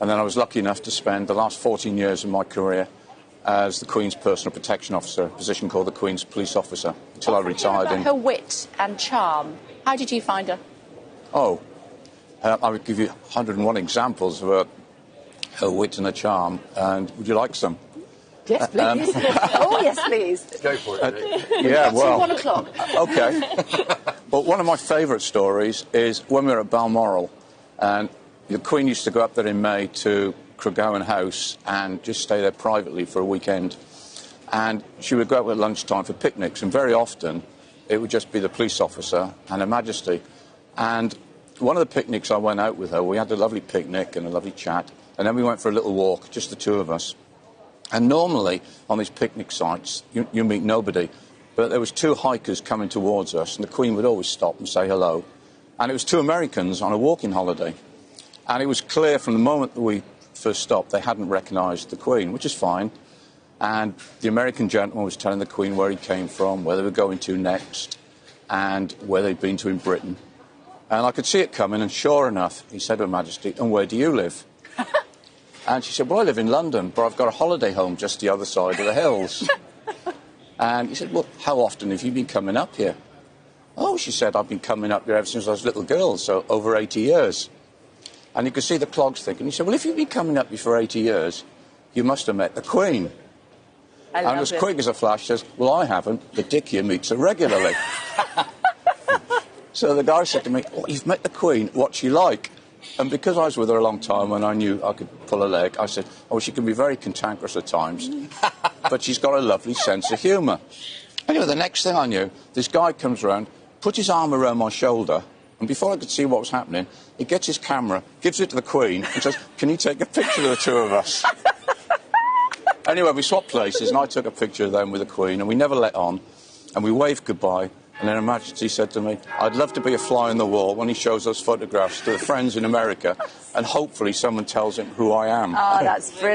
And then I was lucky enough to spend the last 14 years of my career as the Queen's personal protection officer, a position called the Queen's police officer, until I retired. About her wit and charm. How did you find her? Oh, I would give you 101 examples of her wit and her charm. And would you like some? Yes, please. Oh, yes, please. Go for it. Yeah, well... 1 o'clock. OK. But one of my favourite stories is when we were at Balmoral, and the Queen used to go up there in May to Craiggowan House and just stay there privately for a weekend. And she would go out at lunchtime for picnics, and very often it would just be the police officer and Her Majesty. And one of the picnics I went out with her, we had a lovely picnic and a lovely chat, and then we went for a little walk, just the two of us. And normally on these picnic sites you meet nobody, but there was two hikers coming towards us, and the Queen would always stop and say hello. And it was two Americans on a walking holiday. And it was clear from the moment that we first stopped they hadn't recognised the Queen, which is fine. And the American gentleman was telling the Queen where he came from, where they were going to next, and where they'd been to in Britain. And I could see it coming, and sure enough, he said to Her Majesty, "And where do you live?" And she said, "Well, I live in London, but I've got a holiday home just the other side of the hills." And he said, "Well, how often have you been coming up here?" "Oh," she said, "I've been coming up here ever since I was a little girl, so over 80 years. And you could see the clogs thinking. He said, "Well, if you've been coming up here for 80 years, you must have met the Queen." And as quick as a flash says, "Well, I haven't. The dick here meets her regularly." So the guy said to me, "Oh, you've met the Queen. What's she like?" And because I was with her a long time and I knew I could pull a leg, I said, "Oh, she can be very cantankerous at times, but she's got a lovely sense of humour." Anyway, the next thing I knew, this guy comes around, puts his arm around my shoulder, and before I could see what was happening, he gets his camera, gives it to the Queen, and says, "Can you take a picture of the two of us?" Anyway, we swapped places, and I took a picture of them with the Queen, and we never let on, and we waved goodbye. And then Her Majesty said to me, "I'd love to be a fly on the wall when he shows those photographs to the friends in America, and hopefully someone tells him who I am." Oh, that's brilliant.